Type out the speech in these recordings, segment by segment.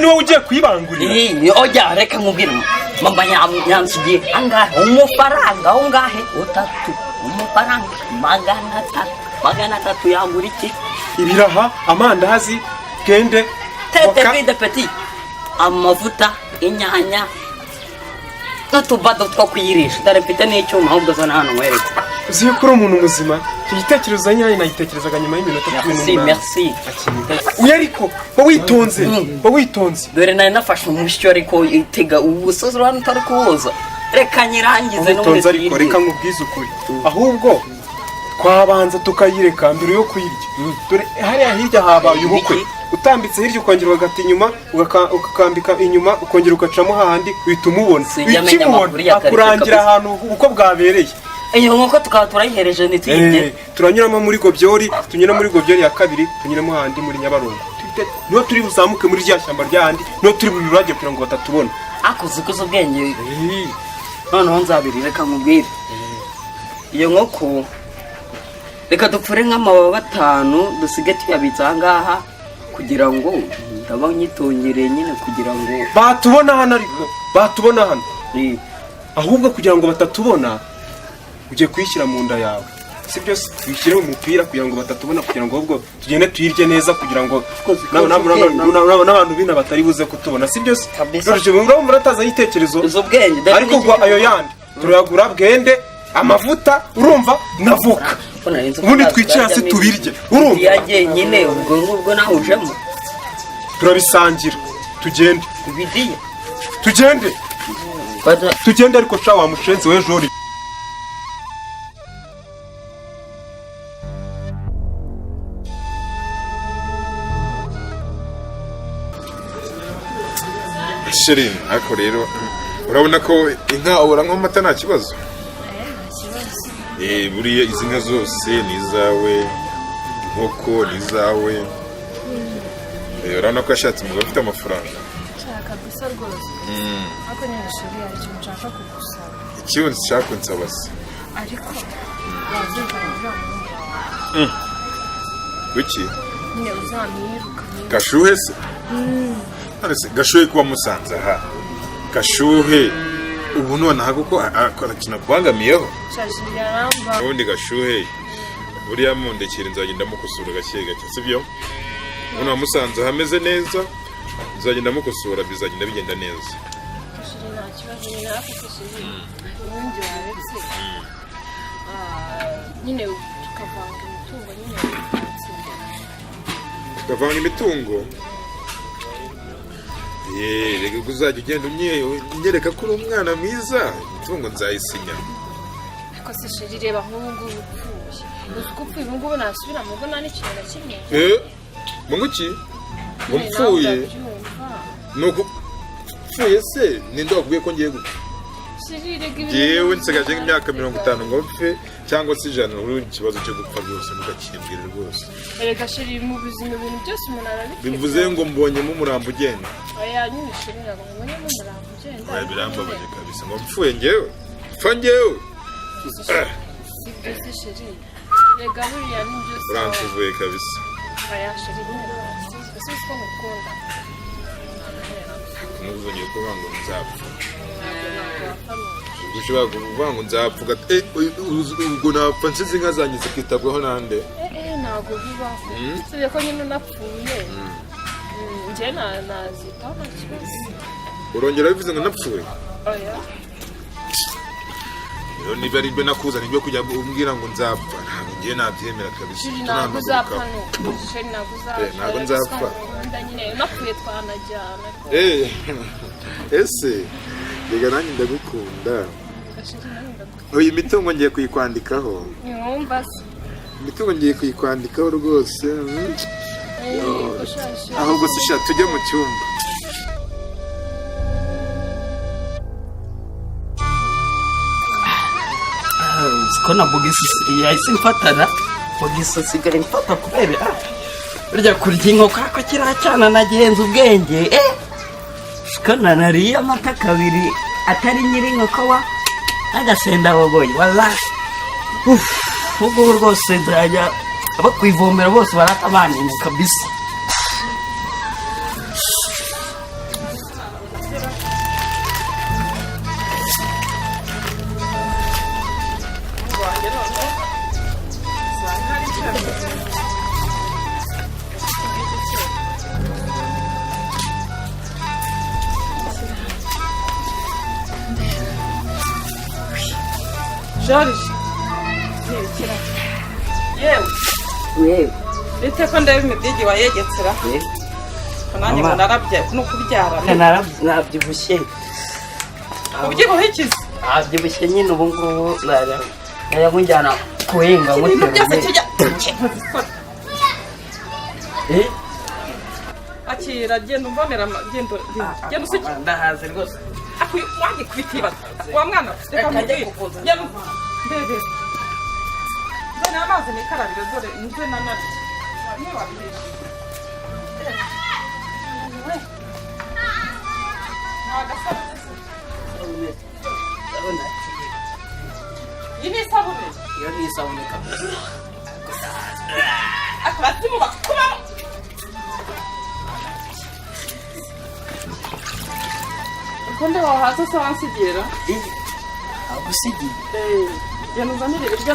ni wowe ugiye kwibangurira oya reka nkubwire mama yansigiye angahe umufaranga aho ngahe utatu umufaranga magana atatu yagura iki ibiraha amandazi gende tete vide petit amavuta inyanya n'utubado two kuyirisha dore mfite n'icyuma ahubwo zo hano nkwereke uzi ko uri umuntu muzima icyo gitekerezo nyine nagitekerezaga nyuma y'iminota 18 merci uyu ariko witonze dore nari nafashe umushyo ariko itega ubusozi urabona utari kuwoza reka nyirangize n'ubundi ariko reka nkubwize ukuri ahubwo twabanza tukayireka mbere yo kuyirya dore hariya hirya habaye ubukwe utambitse hirya ukongera ugata inyuma ukakambika inyuma ukongera ukacamo hahandi uhita umubona ukimubona akurangira ahantu uko bwabereye iyo nkoko tukaba turayihereje ntituyirye turanyuramo muri Gobyori tunyura muri Gobyori ya kabiri tunyuramo handi muri Nyabarongo niho turi buzamuke muri rya shyamba ryahandi niho turi bururage kugira ngo batatubona akoze ubwenge noneho nzabiri reka nkubwire iyo nkoko reka dupfure nk'amababa 5 dusige tuyabitsa ahangaha kugira ngo ndaba nyitongere nyine kugira ngo batubona hano ariko batubona hano ahubwo kugira ngo batatubona ugiye kwishyira mu nda yawe sibyo twishyire mu mupira kugira ngo batatubona kugira ngo ahubwo tugende tuyirye neza kugira ngo n'abantu bina batari buze kutubona sibyo ruje murataza yitekerezo ariko ngo ayo yandi turayagura bwende amavuta urumva navuka ubundi twicaye hasi tubirye urumva yagiye nyine ubwo nahujemo turabisangira tugende bidiye tugende ariko sha wa mushenzi we jori Shirin ako rero urabona ko inka ubura nk'amata nta kibazo buriya izi nka zose ni izawe inkoko ni izawe urabona ko yashatse umugabo ufite amafaranga nshaka gusa rwose ariko nyine shuri hari ikintu nshaka kugusaba ikibazo nshaka kunsaba se ariko wazirikana wiki nyine uzamwiruka Gashuhe se Gashuhe kuba musanze aha Gashuhe ubu nonaha kuko arakina kubangamiyeho ubundi Gashuhe buriya mundekera nzagenda mukosora gake gake sibyo ubu namusanze hameze neza nzagenda mukosora bizagenda bigenda neza nyine tukavanga imitungo reka uzajya ugenda unyereka ko uri umwana mwiza imitungo nzayisinya ariko se sheri reba nk'ubu ngubu upfuye uzi ko upfuye ubu ngubu nasubira mu rugo nta n'ikintu na kimwe mu nguki ngo mpfuye nuko upfuye se ninde wakubwiye ko ngiye gupfa yewe nsigaje nk'imyaka 50 ngo mpfe cyangwa se 100 uri ikibazo cyo gupfa rwose mugakimbwira rwose erega sheri mu buzima ibintu byose umuntu arabikora bivuze ngo mbonyemo umurambo ugenda oya nyine sheri ntabwo mbonyemo umurambo ugenda oya birambabaje kabisa ngo mpfuye ngewe pfa ngewe si sheri rega buriya ni byose uransuzuye kabisa oya sheri nyine ese uko ngukunda nuzongeye kuvuga ngo nzapfa ushobora kuvuga ngo nzapfa ubwo napfa nsize inka zanjye zikitabwaho nande ntabwo bibaho usibye ko nyine unapfuye njye nazitaho nta kibazo urongera bivuze ngo napfuye oya niba ari byo nakuza nibyo kujya umbwira ngo nzapfa ntabwo ngiye nabyemera kabisa ntabwo uzapfa ntabwo nzapfa unapfuye twanajyana ese rega nanjye ndagukunda uyu mitungo ngiye kuyikwandikaho imitungo ngiye kuyikwandikaho rwose ahubwo se sha tujye mu cyumba ko na bogisi yahise mfatana bogisi sigara mfata kubera burya kurya inkoko ako kiracyana nagenza ubwenge kana nariye amata kabiri atari nyiri inkoko wa agasenda bogoye wallahi ubwo rwose nzajya abakwivomera bose baratabaniye kabisa George ntibikira yewe yewe bite ko ndeba imidigi wayegetsera nanjye ngo narabye no kubyara nabyibushye ubyibuho ikizi nabyibushye nyine ubu ngubu najya kunjyana kuhinga ibintu byose kijya akira genda umbonera genda usiki ndahaze rwose wanjye kubitibaza wa mwana reka mubwire genda ndebe zana amazi nikarabire dore nze nanari niyo wabireba iyi ni isabune iyo ni isabune kabisa akabatimu bakubamo ukunde wahaza se wansigira agusigiye genda uzanire ibiryo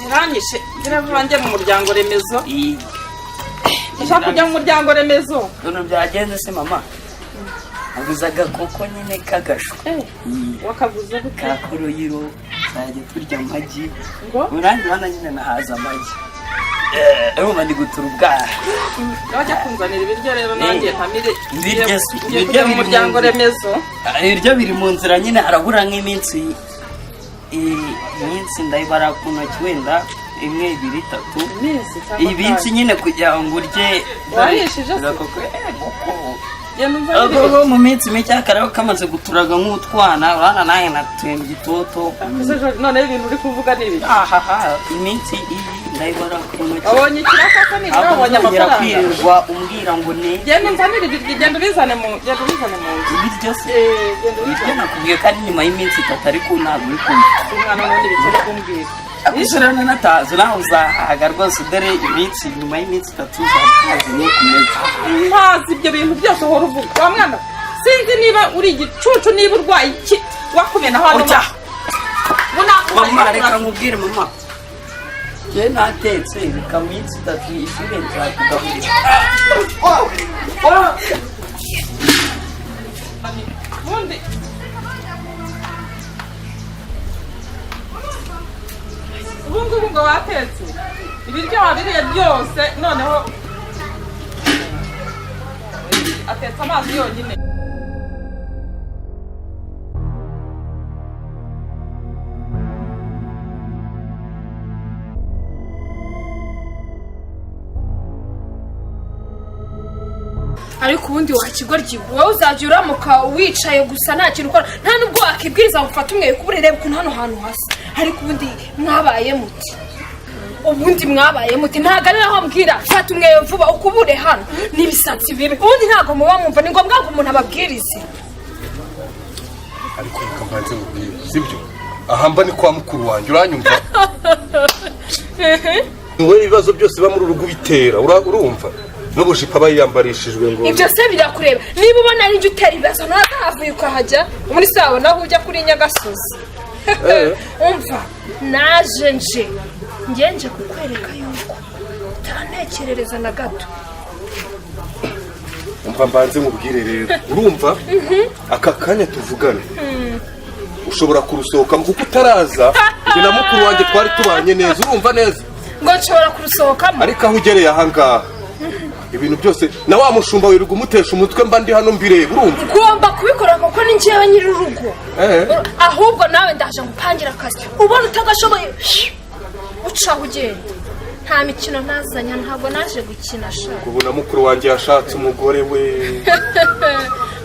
ntiranyishe ngira njye mu muryango remezo ushaka kujya mu muryango remezo none byagenze se mama aguze agakoko nyine k'agashu wakaguze gute ka koroyiro tuzajya turya amagi ngo urangi hano nyine nahaza amagi urumva ndi gutura ubwara wajya kunzanira ibiryo rero nanjye ntamire ibiryo kujya mu muryango remezo ibiryo biri mu nzira nyine harabura nk'iminsi ndayibara ku ntoki wenda imwe ibiri itatu ibinsi nyine kugira ngo urye warishije se mu minsi mike akarabo kamaze guturaga nk'utwana urabona nawe natuye mu gitoto noneho ibintu uri kuvuga ni ibiki ahaha iminsi iyi ndayibara ku ntoki wabonye ikiraka se nibura wabonye amafaranga kwirirwa umbwira ngo ni genda unzanire ibiryo genda ubizane mu nzu ibiryo se genda ibiryo nakubwiye ko ari nyuma y'iminsi itatu ariko ntabwo uri kumva umwana n'ubundi bikiri kumbwira akwishyura natazi nawe uzahaga rwose dore iminsi nyuma y'iminsi itatu uzahazi no kumeza ntazi ibyo bintu byose uhora uvuga wa mwana sinzi niba uri igicucu niba urwaye iki wakumenaho hano mama reka nkubwire mama njye natetse reka mu minsi itatu ishure nzakugaburira ubundi ubu ngubu ngo watetse ibiryo wabiriye byose noneho atetse amazi yonyine ariko ubundi wakigoryi wowe uzajya uramuka wicaye gusa nta kintu ukora nta nubwo wakibwiriza ngo ufate umweyo kuba urebe ukuntu hano hantu hasa ariko ubundi mwabaye muti ntabwo ari naho mbwira fata umweyo vuba ukubure hano n'ibisatsi bibi ubundi ntabwo muba mwumva ni ngombwa ko umuntu ababwirize ariko reka mbanze mubwire sibyo ahamba ni kwa mukuru wanjye uranyumva wowe ibibazo byose biba muri urugo bitera urumva n'ubujipo aba yiyambarishijwe ngo ibyo se birakureba niba ubona ari ibyo utera ibibazo ntazavuye ukahajya muri sawa naho ujya kuri Nyagasozi umva naje nje kukwereka yuko utanekerereza na gato umva mbanze mubwire rero urumva aka kanya tuvugana ushobora kurusohokamo kuko utaraza njye na mukuru wanjye twari tubanye neza urumva neza ngo nshobora kurusohokamo ariko aho ugereye ahangaha ibintu byose na wa mushumba wirirwa umutesha umutwe mba ndi hano mbireba urumva ugomba kubikora kuko ni njyewe nyiri urugo ahubwo nawe ndaje ngupangira akazi ubona utagashoboye ucaho ugenda nta mikino ntazanya ntabwo naje gukina shaka ubu na mukuru wanjye yashatse umugore we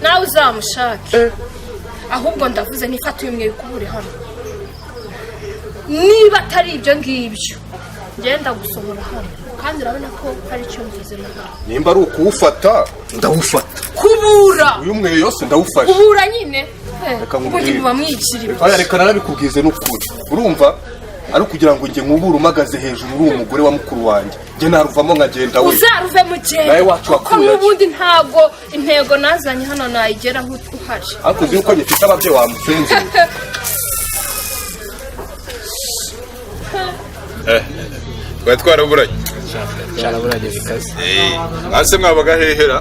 nawe uzamushake ahubwo ndavuze nifate uyu mweyo ukubure hano niba atari ibyo ngibyo ngenda gusohora hano kandi urabona ko hari icyo mvuze nimba ari ukuwufata ndawufata kubura uyu mweyo yose ndawufashe kubura nyine ubundi muba mwigirira reka narabikubwize n'ukuri urumva ari ukugira ngo njye nkubure umagaze hejuru uri umugore wa mukuru wanjye njye naruvamo nkagenda we uzaruve mu gihe kuko n'ubundi ntabwo intego nazanye hano nayigeraho uhari ariko uzi yuko ngifite ababyeyi wamusenze twari twaraburanye cyaraburanye bikaze hasi mwabaga hehera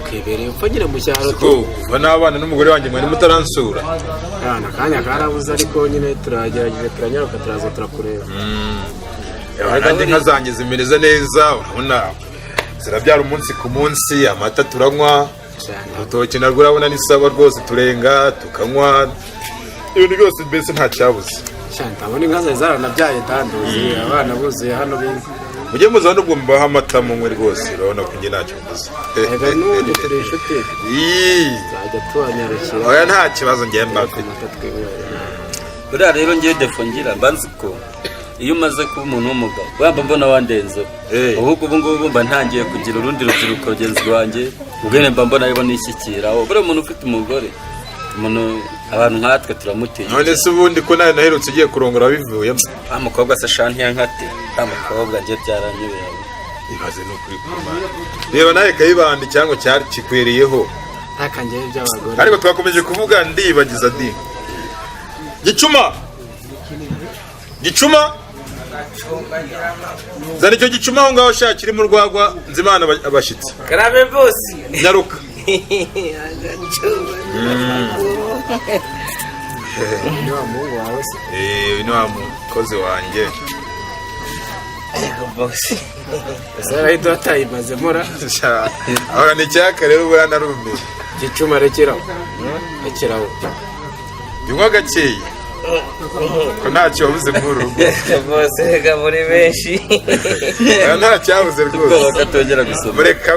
twibereye upfa nyine mu cyaro kuva n'abana n'umugore wanjye mwari mutaransura akanya karabuze ariko nyine turagerageje turanyaruka turaza turakureba kandi inka zanjye zimereza neza urabona zirabyara umunsi ku munsi amata turanywa urutoki narwo urabona ni sawa rwose turenga tukanywa ibintu byose mbese nta cyabuze ndabona inka zawe zaranabyaye tanduzi abana buzuye hano mujye muza nubwo mubaha amata munywe rwose urabona ko njye ntacyo mvuze ega n'ubundi turi inshuti zajya tubanyarukira oya nta kibazo ngiye mbafite buriya rero ngiye defo ngira mbanzi ko iyo umaze kuba umuntu w'umugabo wamba mbona wandenzeho ahubwo ubu ngubu mba ntangiye kugira urundi rubyiruko rugenzi rwanjye ubwene mba mbona aribo nishyikira buriya umuntu ufite umugore umuntu abantu nkatwe turamutinya none se ubundi ko nawe naherutse ugiye kurongora bivuyemo mukobwa se shantiya nkate mukobwa ngiye byaranyuye ibaze ni ukuri kumana reba nawe kayibandi cyangwa cyari kikwereyeho ntakangiye by'abagore ariko twakomeje kuvuga ndibagiza di gicuma zana icyo gicuma aho ngaho shaka kirimo urwagwa nzimana abashyitsi karabe bose nyaruka ni wa muhungu wawe se ni wa mukozi wanjye ese arahita watayimaze mura ahora ni icyaka rero ubura narumiwe gicuma rekeraho binywa gakeya ko ntacyo wabuze muri urugo bose reka muri benshi nta cyabuze rwose katongera gusoma mureka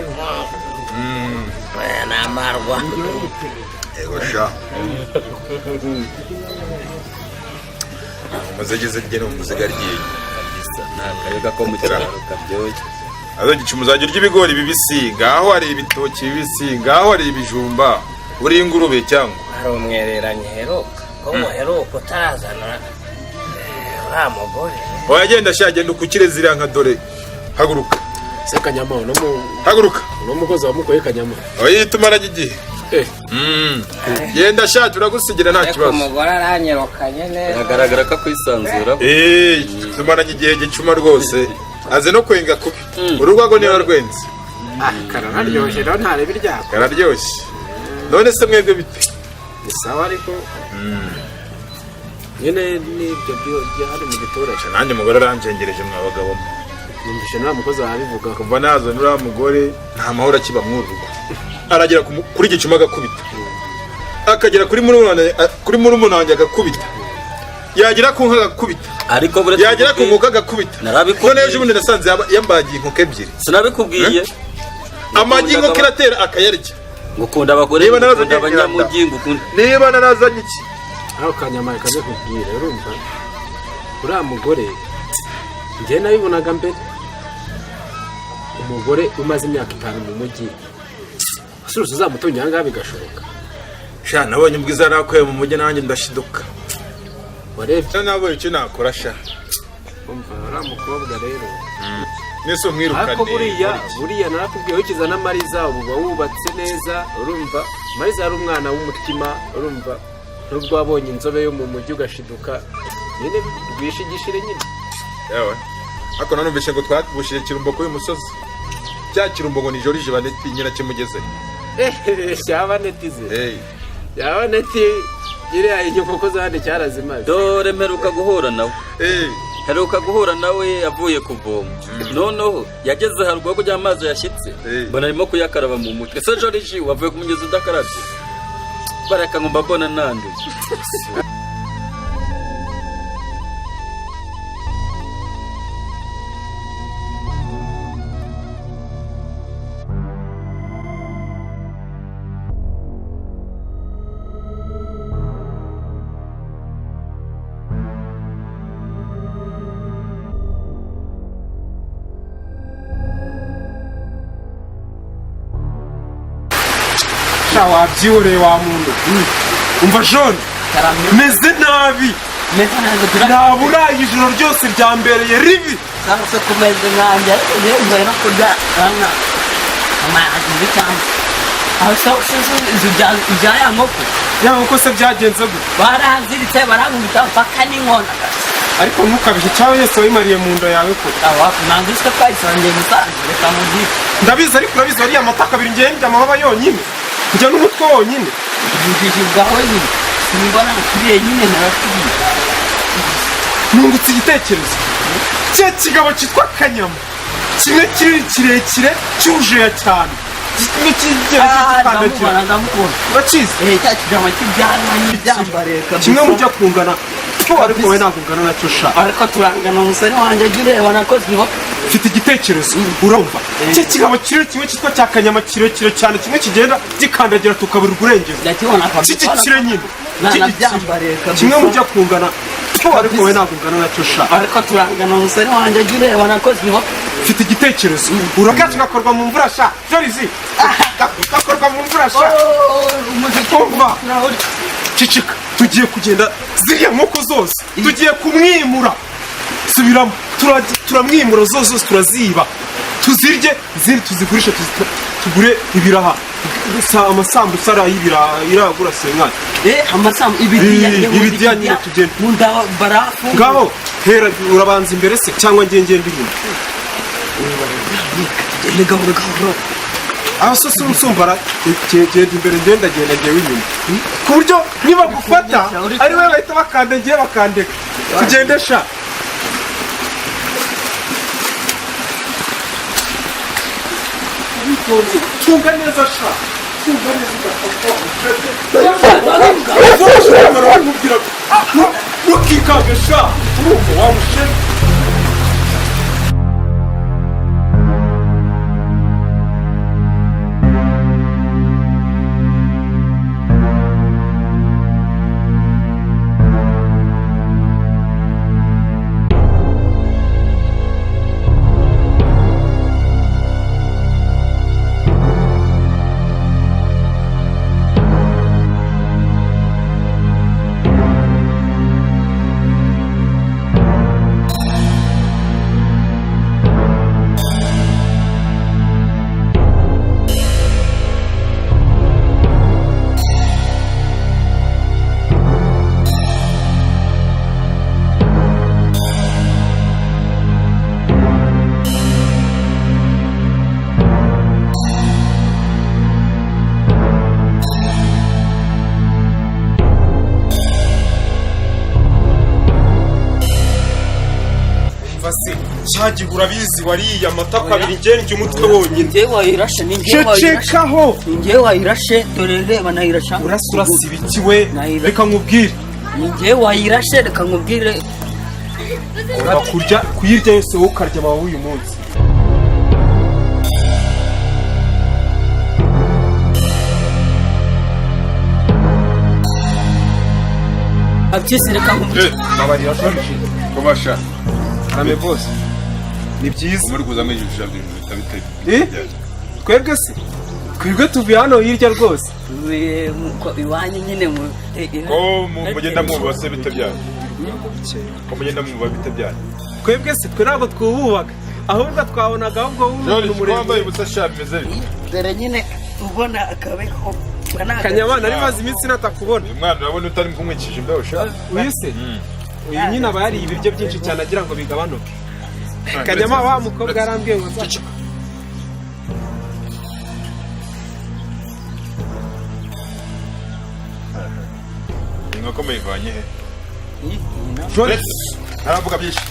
ni amarwa ego sha umuzegeze rye ni umuziga ry'iyi nta kayoga ko mu cyaro kabyoye azo gicuma uzajya urya ibigori bibisi ngaho hari ibitoki bibisi ngaho hari ibijumba uri ingurube cyangwa hari umwereranye heruka ko muheruka utarazana uriya mugore oya genda sha genda ukukire ziriya nka dore haguruka se kanyama haguruka umukozi wamukoye kanyama oya tumaranye igihe genda sha turagusigira nta kibazo umugore aranyirukanye neza biragaragara ko akwisanzura tumaranye igihe gicuma rwose aze no kwenga kubi urugwago niba rwenze kararyoshye rero ntarebe iryako kararyoshye none se mwebwe bite ni sawa ariko nyine n'ibyo byari mu giturage nanjye umugore aranjengereje mwa bagabo numvise nta mukozi wabivuga kuva nazo n'uriya mugore nta mahoro akiba mw'urugo aragera kuri gicuma agakubita akagera kuri murumuna wanjye agakubita yagera ku nka agakubita ariko yagera ku nkoko agakubita none ejo bundi nasanze yambagiye inkoko ebyiri sinabikubwiye amagi inkoko iratera akayarya ngukunda abagore ngukunda abanyamujyi ngukunda niba narazanye iki aho kanyama kaje kubwira urumva uriya mugore njye nabibonaga mbere umugore umaze imyaka 5 mu mujyi suruze uzamutungira ngaha bigashoboka sha nabonye ubwiza nakoye mu mujyi nanjye ndashiduka warebye nabonye icyo nakora sha umva uriya mukobwa rero nese umwirukane ariko buriya narakubwiye wikiza na Mariza uba wubatse neza urumva Mariza ari umwana w'umutima urumva nubwo wabonye inzobe yo mu mujyi ugashiduka nyine rwishigishire nyine yawe ako nanumvise ngo twabushire kirumbo kuri musozi cya kirumbo ngo ni Jorije baneti nyina kimugeze cyaba netize yaba neti iriya inyoko zande cyarazimaze dore mperuka guhura nawe heruka guhura nawe avuye kuvoma noneho yageze haruguru kugira amazi yashyitse mbona arimo kuyakaraba mu mutwe se Joriji wavuye ku mugezi udakarabye bareka ngo mbabona nande wabyure wa muntu umva John meze nabi nabura ijoro ryose ryambereye ribi cyangwa kumeze nkanjye yewe no kurya amazi cyangwa aho ibya ya nkoko ya nkoko se byagenze gute baraziritse barankubita mpaka n'inkona ariko ntukabije cyangwa yose wayimariye mu nda yawe ko ntabwo usika twayisangiye musanze reka mubwire ndabizi ariko urabizi wariya amata kabiri ngiye njya amababa yonyine njya n'umutwe wonyine ubujiji bwawe nyine simbona nkiriye nyine narakubwiye nungutse igitekerezo cya kigabo cyitwa kanyama kimwe kiri kirekire cyuzuye cyane kimwe kigera cy'ikandagira ndamukunda urakizi cya kigabo cy'ibyanwa n'ibyambare kimwe mujya kungana ariko wowe ntabwo ungana nacyo sha ariko turangana umusore wanjye jya ureba nakoze iho mfite igitekerezo urumva cya kigabo kiri kimwe cyitwa cya kanyama kirekire cyane kimwe kigenda gikandagira tukabura urengero ndakibona cy'igikire nyine nanabyambare kimwe mujya kungana ariko wowe ntabwo ungana nacyo sha ariko turangana umusore wanjye jya ureba nakoze iho mfite igitekerezo urakacu gakorwa mu mvura sha jorizi gakorwa mu mvura sha umva cicika tugiye kugenda ziriya nkoko zose tugiye kumwimura subiramo turamwimura zose turaziba tuzirye izindi tuzigurishe tugure ibiraha amasambusa iragura senkani amasambu ibidiya nyine tugenda munda barafu ngabo hera urabanza imbere se cyangwa ngende inyuma gahoro gahoro aho se unsumbara genda imbere ngenda ngewe inyuma ku buryo niba gufata ari wowe bahita bakanda ngiye bakandeka tugende sha tunga neza sha tunga neza ntukikage sha urumva wamushe cyagihe urabizi wariye amata kabiri ngenge umutwe wonyine njye wayirashe ni njye wayirashe cecekaho ni njye wayirashe dore reba nayirasha urasiba iki we reka nkubwire ni njye wayirashe reka nkubwire ugomba kurya kuyirya yose wowe ukarya amababi uyu munsi abyisi reka nkubwire babarira shorije kubasha rame bose ni byiza umuri kuzamo ijisho bitari twebwe se twebwe tuvuye hano hirya rwose tuvuye iwanyu nyine ko mugenda mwumva se bite byanyu ko mugenda mwumva bite byanyu twebwe se twe ntabwo twububaga ahubwo twabonaga ahubwo w'umuntu wambaye ubusa sha bimeze bite dore nyine ubona akabeho kanyamana ari maze iminsi natakubona uyu mwana urabona utari kumwikije imbeho sha uyu se uyu nyine aba yariye ibiryo byinshi cyane agira ngo bigabanuke kanyama wa mukobwa yarambwiye ngo nzaca inkoko muyivanye he Jones aravuga byinshi